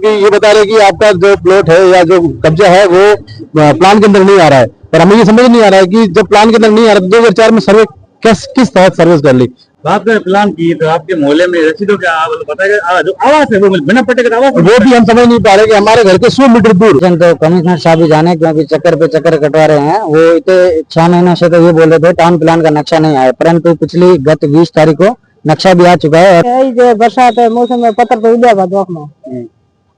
कि ये बता रहे कि आपका जो प्लॉट है या जो कब्जा है वो प्लान के अंदर नहीं आ रहा है, पर हमें ये समझ नहीं आ रहा है कि जब प्लान के अंदर नहीं आ रहा तो 2004 में सर्वे किस तरह सर्विस कर ली। बात करें प्लान की तो आपके मोहल्ले में रसीदों के बताया जो आवास है वो बिना पट्टे का आवास वो भी हम समझ नहीं पा रहे कि हमारे घर के 100 मीटर दूर। तो कमिश्नर साहब भी जाने क्योंकि चक्कर पे चक्कर कटवा रहे हैं। वो इतने 6 महीनों से तो ये बोल रहे थे टाउन प्लान का नक्शा नहीं आया, परंतु पिछली गत 20 तारीख को नक्शा भी आ चुका है। जो बरसात है मौसम में पत्थर तो उड़ा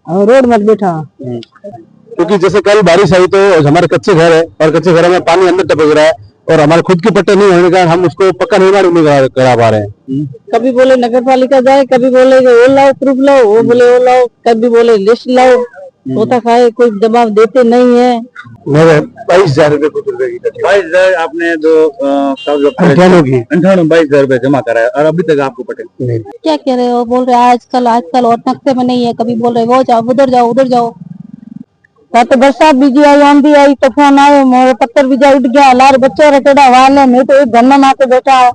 रोड मत बैठा, क्योंकि जैसे कल बारिश आई तो हमारे कच्चे घर है और कच्चे घरों में पानी अंदर टपक रहा है और हमारे खुद के पट्टे नहीं होने के कारण हम उसको पक्का निर्माण नहीं करा पा रहे हैं। कभी बोले नगर पालिका जाए, कभी बोले वो लाओ प्रूफ लाओ, वो बोले वो लाओ, कभी बोले लिस्ट लाओ, होता खाए कोई जवाब देते नहीं है। मेरे 22,000 रुपए कुछ रुपए की 22,000 आपने जो 22,000 रुपए जमा कराया और अभी तक आपको पट्टे नहीं। क्या कह रहे हो, बोल रहे आजकल और नक्शे में नहीं है, कभी बोल रहे वो जाओ उधर जाओ। तो बरसात भी आई, आंधी आई, तूफान आए, मोर पत्थर भी जा उठ गया, लार बच्चा रटेड़ा वाल है, मैं तो एक घर में आके बैठा है,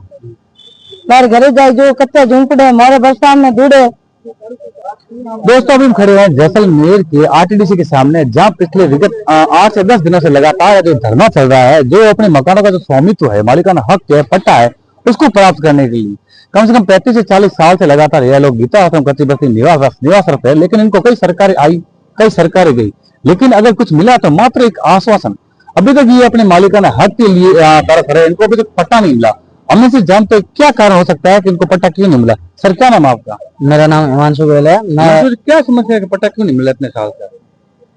बाहर घरे जाए जो कच्चा झुंपड़े मोरे बरसात में दूड़े। दोस्तों अभी हम खड़े हैं जैसलमेर के आरटीडीसी के सामने, जहां पिछले विगत 8 से 10 दिनों से लगातार जो धरना चल रहा है, जो अपने मकानों का जो स्वामित्व है, मालिकाना हक है, पट्टा है, उसको प्राप्त करने के लिए कम से कम 35 से 40 साल से लगातार यह लोग गीता आश्रम कच्ची बस्ती निवासरत है। लेकिन इनको कई सरकारें आई, कई सरकारें गई, लेकिन अगर कुछ मिला तो मात्र एक आश्वासन। अभी तक ये अपने मालिकाना हक के लिए तरफ रहे, इनको अभी तक पट्टा नहीं मिला। हमने से जानते हैं क्या कारण हो सकता है कि इनको पट्टा क्यों नहीं मिला। सर क्या नाम है आपका? मेरा नाम हिमांशु गोयल है। मैं क्या समस्या है कि पट्टा क्यों नहीं मिला इतने साल से?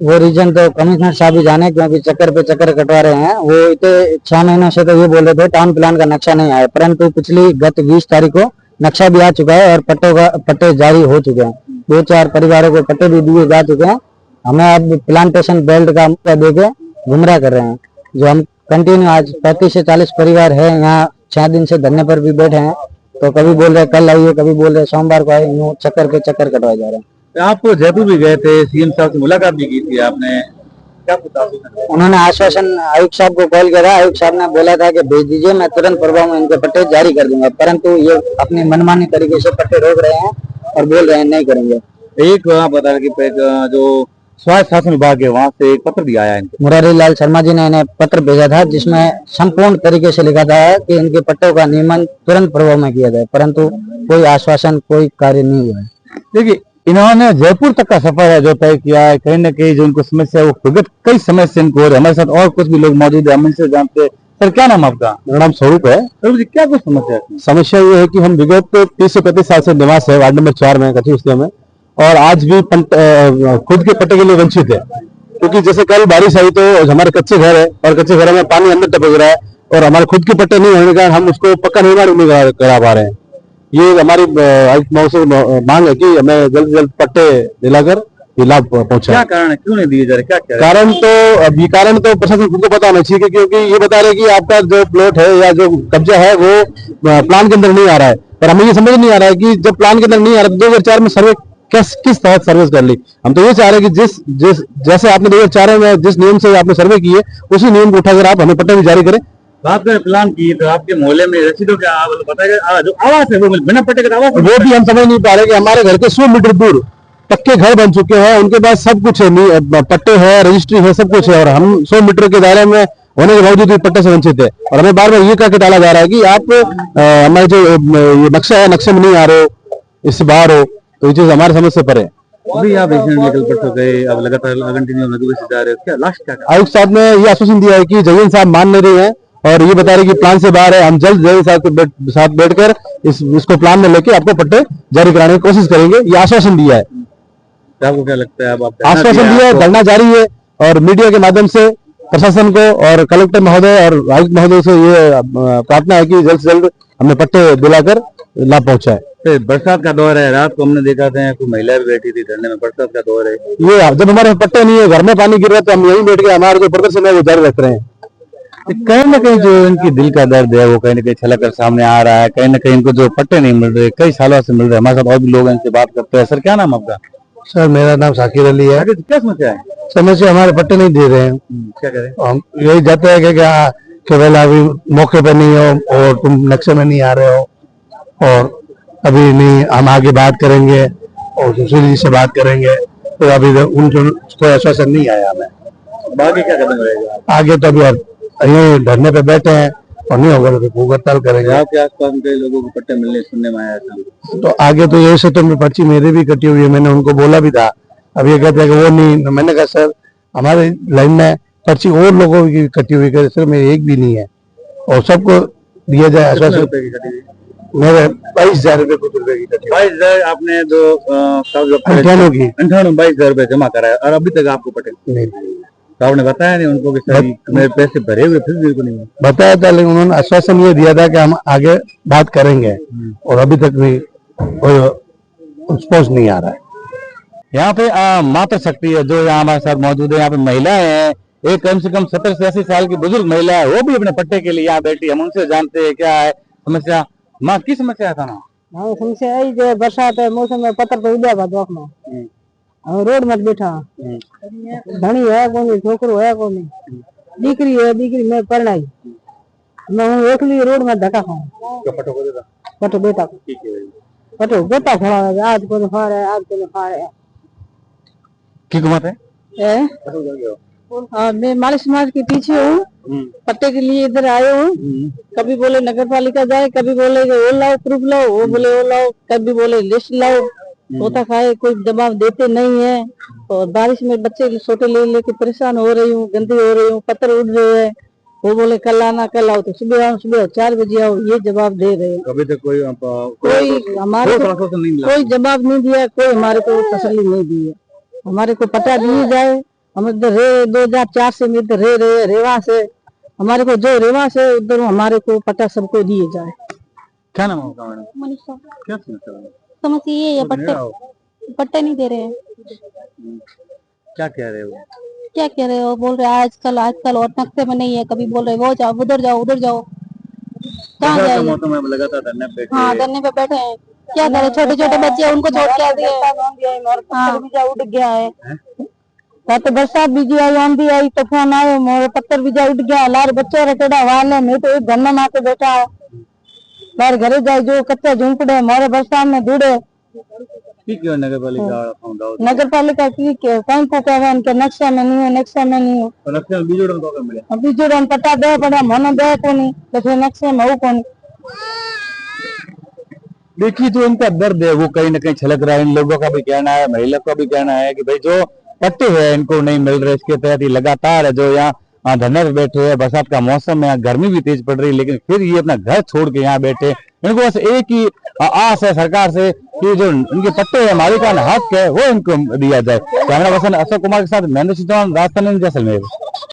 वो रीजन तो कमिश्नर साहब भी जाने क्योंकि चक्कर पे चक्कर कटवा रहे हैं। वो इतने 6 महीनों से तो ये बोल रहे थे टाउन प्लान का नक्शा नहीं आया, परंतु पिछली गत 20 तारीख को नक्शा भी आ चुका है और पट्टे जारी हो चुके हैं। 2-4 परिवारों को पट्टे भी दिए जा चुके हैं। हमें अब प्लांटेशन बेल्ट का मुद्दा देके गुमराह कर रहे हैं। जो हम कंटिन्यू आज 35 से 40 परिवार है यहाँ 6 दिन से धरने पर भी बैठे हैं। तो कभी बोल रहे कल आइए, कभी बोल रहे सोमवार को आए, यूं चक्कर पे चक्कर कटवाए जा रहे हैं। आप जयपुर भी गए थे, सीएम साहब से मुलाकात भी की थी आपने, क्या उन्होंने आश्वासन आयुक्त साहब को कॉल किया था। आयुक्त साहब ने बोला था कि भेज दीजिए, मैं तुरंत प्रभाव में इनके पट्टे जारी कर दूंगा, परंतु ये अपनी मनमानी तरीके से पट्टे रोक रहे हैं और बोल रहे हैं नहीं करेंगे। एक आप बता रहे कि जो स्वास्थ्य शासन विभाग है वहाँ से एक पत्र भी आया है। मुरारी लाल शर्मा जी ने इन्हें पत्र भेजा था जिसमें संपूर्ण तरीके से लिखा था कि इनके पट्टों का नियमन तुरंत प्रभाव में किया जाए, परंतु कोई आश्वासन कोई कार्य नहीं हुआ है। देखिए इन्होंने जयपुर तक का सफर है जो तय किया है। कहीं ना कहीं जो इनको समस्या वो विगत कई समय से इनको हमारे साथ और कुछ भी लोग मौजूद है, हम इनसे जानते हैं। सर क्या नाम आपका? मेरा नाम स्वरूप है। स्वरूप जी क्या कुछ समस्या है? समस्या ये है कि हम विगत 30 से 35 साल से निवास है वार्ड नंबर 4 में कच्ची बस्ती में, और आज भी खुद के पट्टे के लिए वंचित है। क्योंकि जैसे कल बारिश आई तो हमारे कच्चे घर है और कच्चे घरों में पानी अंदर टपक रहा है और हमारे खुद के पट्टे नहीं होने के कारण हम उसको पक्का निर्माण नहीं करा पा रहे हैं। ये हमारी से मांग है कि हमें जल्द से जल्द पट्टे दिलाकर ये लाभ पहुंचा। क्या कारण है, क्यों नहीं दिए जा रहे? क्या कारण तो प्रशासन खुद को पता होना चाहिए, क्योंकि ये बता रहे कि आपका जो प्लॉट है या जो कब्जा है वो प्लान के अंदर नहीं आ रहा है, पर हमें ये समझ नहीं आ रहा है कि जब प्लान के अंदर नहीं आ रहा तो 2004 में सर्वे किस तरह सर्विस कर ली। हम तो ये चाह रहे हैं कि जैसे आपने 2004 में जिस नियम से आपने सर्वे किए उसी नियम को उठाकर आप हमें पट्टे भी जारी करें। बात करें प्लान की तो आपके मोहल्ले में रसीदों के बताया जो आवास है वो बिना पट्टे का आवास, वो भी हम समझ नहीं पा रहे कि हमारे घर के 100 मीटर दूर पक्के घर बन चुके हैं, उनके पास सब कुछ है, पट्टे है, रजिस्ट्री है, सब कुछ है, और हम 100 मीटर के दायरे में होने के बावजूद भी पट्टे से वंचित है। और हमें बार बार ये कहकर टाला जा रहा है कि आप हमारे जो ये नक्शा है नक्शे में नहीं आ रहे हो, इससे बाहर हो, तो ये चीज हमारे समझ से परे है। अभी आप निकल पड़ गए, अब लगातार कंटिन्यू जा रहे हो, क्या लास्ट क्या? आयुक्त साहब ने ये आश्वासन दिया है कि जयन साहब मान नहीं रहे हैं और ये बता रहे कि प्लान से बाहर है। हम जल्द जयन साहब के साथ बैठकर इसको प्लान में लेके आपको पट्टे जारी कराने की कोशिश करेंगे, ये आश्वासन दिया है। आपको क्या लगता है? अब आश्वासन दिया है, धरना जारी है और मीडिया के माध्यम से प्रशासन को और कलेक्टर महोदय और आयुक्त महोदय से ये प्रार्थना है कि जल्द से जल्द हमें पट्टे दिलाकर लाभ पहुंचाए। बरसात का दौर है, रात को हमने देखा था कोई महिला भी बैठी थी धरने में, बरसात का दौर है, ये जब हमारे पट्टे नहीं है, घर में पानी गिर रहा है, तो हम यहीं बैठ के हमारा जो प्रदर्शन है वो जारी रख रहे हैं। कहीं ना कहीं जो इनकी दिल का दर्द है वो कहीं ना कहीं छलक कर सामने आ रहा है। कहीं ना कहीं इनको जो पट्टे नहीं मिल रहे, कई सालों से मिल रहे। हमारे साथ और भी लोग इनसे बात करते हैं। सर क्या नाम आपका? सर मेरा नाम साकिर अली है। क्या समस्या है? समस्या हमारे पट्टे नहीं दे रहे हैं। क्या करें? हम यही चाहते हैं कि केवल अभी मौके पर नहीं हो और तुम नक्शे में नहीं आ रहे हो, और अभी नहीं, हम आगे बात करेंगे और दूसरी जी से बात करेंगे तो अभी उनको कोई आश्वासन नहीं आया हमें। अब आगे क्या कदम रहेगा? आगे तो अभी यही धरने पे बैठे हैं और नहीं होगा तो भूख हड़ताल करेंगे। आपके आसपास में कई लोगों को पट्टे मिलने सुनने में आया था। तो आगे तो ये से तो पर्ची मेरी भी कटी हुई है, मैंने उनको बोला भी था। अब ये कहते हैं कि वो नहीं, मैंने कहा सर हमारे लाइन में पर्ची और लोगों की कटी हुई है, सर मेरी एक भी नहीं है और सबको दिया जाए आश्वासन। मेरे 22,000 रुपये कुछ रुपए की कटी। 22,000 आपने जो अंठानों की 22,000 रुपए जमा कराया और अभी तक आपको पट्टे नहीं तो आपने बताया नहीं उनको कि सर मेरे पैसे भरे हुए फिर भी नहीं बताया था, लेकिन उन्होंने आश्वासन ये दिया था कि हम आगे बात करेंगे और अभी तक भी कोई रिस्पॉन्स नहीं आ रहा है। यहाँ पे मातृशक्ति है जो यहाँ हमारे साथ मौजूद है। यहाँ पे महिलाएं हैं, एक कम से कम 70 से 80 साल की बुजुर्ग महिला है, वो भी अपने पट्टे के लिए यहाँ बैठी। हम उनसे जानते हैं क्या है समस्या। माँ की समस्या था ना? हाँ समस्या यही जो बरसात है मौसम में पत्थर पे उड़ा बात में और रोड मत बैठा धनी है कोनी छोकरो है कोनी दीकरी है दीकरी मैं पढ़ाई मैं एकली रोड में धक्का खाऊं पटो बेटा पटो बेटा खड़ा है आज को फाड़ है आज को फाड़ है की कुमत है। हाँ मैं माली समाज के पीछे हूँ, पट्टे के लिए इधर आए हूँ। कभी बोले नगर पालिका जाए, कभी बोले वो लाओ प्रूफ लाओ, वो बोले वो लाओ, कभी बोले लिस्ट लाओ। होता खाए कोई जवाब देते नहीं है और बारिश में बच्चे छोटे ले लेके परेशान हो रही हूँ, गंदी हो रही हूँ, पत्थर उड़ रहे हैं। वो बोले कल आना कल आओ तो सुबह आओ सुबह 4 बजे आओ, ये जवाब दे रहे हैं। कभी तक कोई हमारे को कोई जवाब नहीं दिया, कोई हमारे को तसल्ली नहीं दी है। हमारे को पता दिए जाए, हम इधर रहे 2004 से इधर रह रहे रेवा से, हमारे को जो रेवा से उधर हमारे को पता सबको दिए जाए। क्या नाम होगा मैडम? मनीषा। क्या समस्या? समस्या ये है पट्टे नहीं दे रहे हैं। क्या कह रहे हो? क्या कह रहे हो? बोल रहे आजकल और नक्शे में नहीं है, कभी बोल रहे वो जाओ उधर जाओ उधर जाओ। कहाँ जाए? मौसम में लगातार धरने पे बैठे। हाँ धरने पे बैठे हैं, क्या करे? छोटे छोटे बच्चे उनको छोड़ के आते हैं। उड़ गया है तो बरसात बीजी आई आंधी आई तूफान आयो मोर पत्थर बीजा उड़ गया लार बच्चे रटेड़ा वाले मैं तो एक घर में आके बैठा है लार घरे जाए जो कच्चा झूंपड़े मोरे बरसात में दूड़े नगर पालिका की कहीं को कहे इनके नक्शा में नहीं है नक्शा में नहीं है बीजोड़ पट्टा दे पड़े मन दे को नहीं तो फिर नक्शे में हो कौन। देखिए जो इनका दर्द है वो कहीं ना कहीं छलक रहा है। इन लोगों का भी कहना है, महिला का भी कहना है कि भाई जो पट्टे हैं इनको नहीं मिल रहे, इसके तहत ही लगातार है जो यहाँ धरने पे बैठे हैं। बरसात का मौसम है, गर्मी भी तेज पड़ रही है, लेकिन फिर ये अपना घर छोड़ के यहाँ बैठे। इनको बस एक ही आस है सरकार से कि जो इनके पट्टे है मालिकाना हक है वो इनको दिया जाए। कैमरा पर्सन अशोक कुमार के साथ महेंद्र सिंह चौहान, राजस्थान, जैसलमेर।